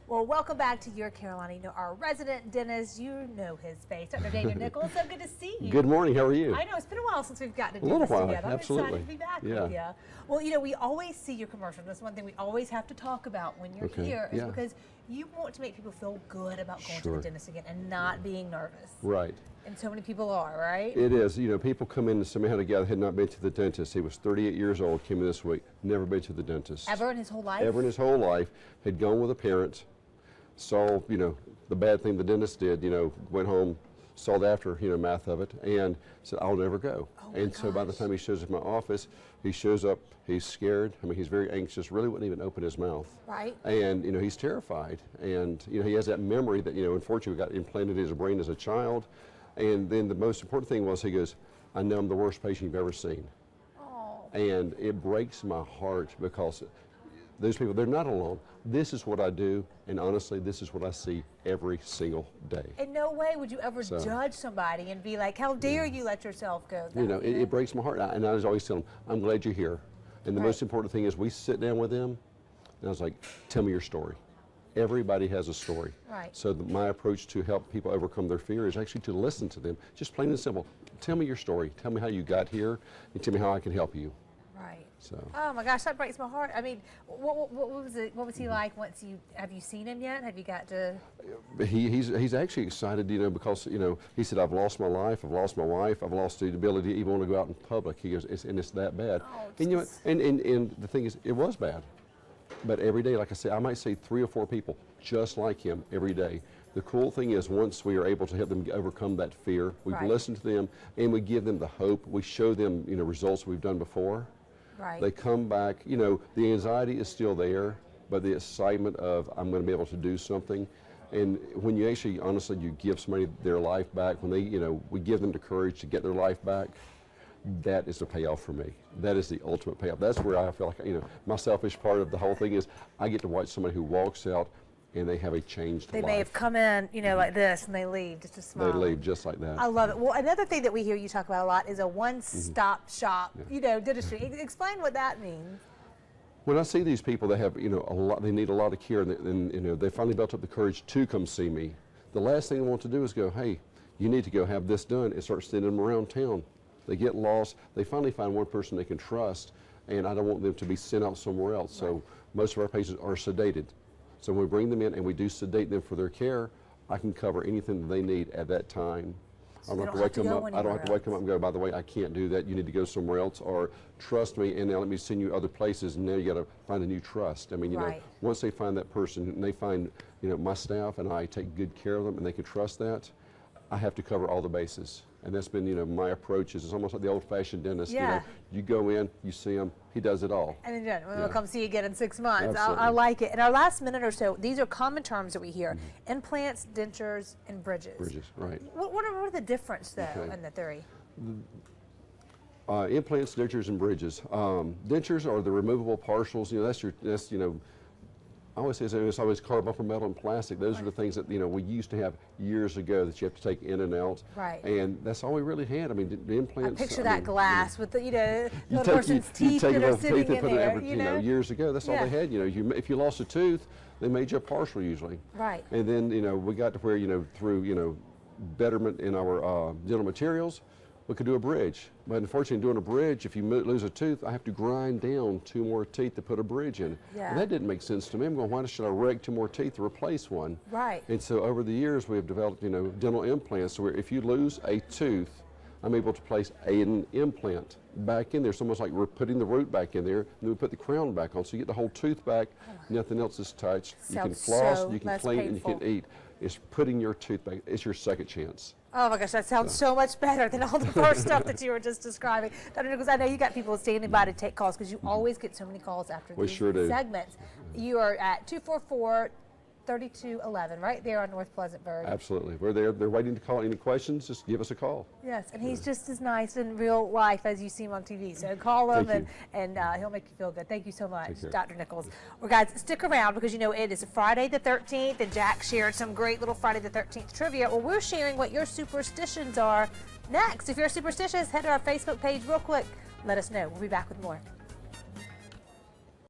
Well, welcome back to Your Carolina. You know, our resident dentist, you know his face, Dr. Nickles. So good to see you. Good morning. How are you? I know, it's been a while since we've gotten to do A little this while, together. I'm absolutely. excited to be back with you. Well, you know, we always see your commercials. That's one thing we always have to talk about when you're here is because you want to make people feel good about going to the dentist again and not being nervous. Right. And so many people are, right? It is. You know, people come in and say, man, a guy had not been to the dentist. He was 38 years old, came in this week, never been to the dentist. Ever in his whole life? Ever in his whole life. Had gone with a parent, saw, you know, the bad thing the dentist did, you know, went home, saw the aftermath of it, and said, I'll never go. And so by the time he shows up in my office, he shows up, he's scared. I mean, he's very anxious, really wouldn't even open his mouth. Right. And, you know, he's terrified. And, you know, he has that memory that, you know, unfortunately got implanted in his brain as a child. And then the most important thing was he goes, I know I'm the worst patient you've ever seen. Oh. And it breaks my heart because those people, they're not alone. This is what I do, and honestly, this is what I see every single day. In no way would you ever judge somebody and be like, how dare you let yourself go that You know, it breaks my heart. And I was always telling them, I'm glad you're here. And the most important thing is we sit down with them, and I was like, tell me your story. Everybody has a story. Right. So my approach to help people overcome their fear is actually to listen to them, just plain and simple. Tell me your story. Tell me how you got here, and tell me how I can help you. Right. So. Oh my gosh, that breaks my heart. I mean, what was it? What was he like once you? Have you seen him yet? Have you got to? He's actually excited, you know, because you know he said I've lost my life, I've lost my wife, I've lost the ability to even want to go out in public. He goes, it's that bad. Oh, and you know, and the thing is, it was bad. But every day, like I said, I might say 3 or 4 people just like him every day. The cool thing is once we are able to help them overcome that fear, we've listened to them and we give them the hope. We show them, you know, results we've done before. Right. They come back, you know, the anxiety is still there, but the excitement of I'm going to be able to do something. And when you actually, honestly, you give somebody their life back, when they, you know, we give them the courage to get their life back, that is the payoff for me. That is the ultimate payoff. That's where I feel like, you know, my selfish part of the whole thing is I get to watch somebody who walks out and they have a changed life. They may have come in, you know, like this, and they leave just a smile. They leave just like that. I love it. Well, another thing that we hear you talk about a lot is a one-stop shop, you know, dentistry. Explain what that means. When I see these people that have, you know, a lot, they need a lot of care, and you know, they finally built up the courage to come see me. The last thing they want to do is go, hey, you need to go have this done, and start sending them around town. They get lost. They finally find one person they can trust, and I don't want them to be sent out somewhere else. So most of our patients are sedated. So when we bring them in and we do sedate them for their care, I can cover anything that they need at that time. So I don't have to wake them up. I don't have to wake them up and go, by the way, I can't do that. You need to go somewhere else, or trust me, and now let me send you other places. And now you got to find a new trust. I mean, you know, once they find that person and they find, you know, my staff and I take good care of them, and they can trust that, I have to cover all the bases. And that's been, you know, my approach is it's almost like the old-fashioned dentist. You know, you go in, you see him, he does it all. And then we'll come see you again in 6 months. I like it. In our last minute or so, these are common terms that we hear: implants, dentures, and bridges. Bridges, right. What are the difference, though, in the three? Implants, dentures, and bridges. Dentures are the removable partials. You know, that's you know, I always say it's always carbon, bumper, metal, and plastic. Those are the things that, you know, we used to have years ago that you have to take in and out. Right. And that's all we really had. I mean, the implants. I picture that glass with the, you know, the person's teeth that are sitting in there. You know, years ago, that's all they had. You know, if you lost a tooth, they made you a partial usually. Right. And then, you know, we got to where, you know, through, you know, betterment in our dental materials, we could do a bridge. But unfortunately, doing a bridge, if you lose a tooth, I have to grind down 2 more teeth to put a bridge in. And that didn't make sense to me. I'm going, why should I wreck 2 more teeth to replace one? Right. And so over the years, we have developed, you know, dental implants where if you lose a tooth, I'm able to place an implant back in there. It's almost like we're putting the root back in there, and then we put the crown back on. So you get the whole tooth back, nothing else is touched. You can floss, you can clean, and you can eat. It's putting your tooth back. It's your second chance. Oh my gosh, that sounds so much better than all the first stuff that you were just describing. Dr. Nickles, I know you got people standing by to take calls because you always get so many calls after these segments. You are at 244-3211, right there on North Pleasantburg. Absolutely. We're there. They're waiting to call. Any questions, just give us a call. Yes, and he's just as nice in real life as you see him on TV. So call him and he'll make you feel good. Thank you so much, Dr. Nickles. Well, guys, stick around because you know it is Friday the 13th, and Jack shared some great little Friday the 13th trivia. Well, we're sharing what your superstitions are next. If you're superstitious, head to our Facebook page real quick. Let us know. We'll be back with more.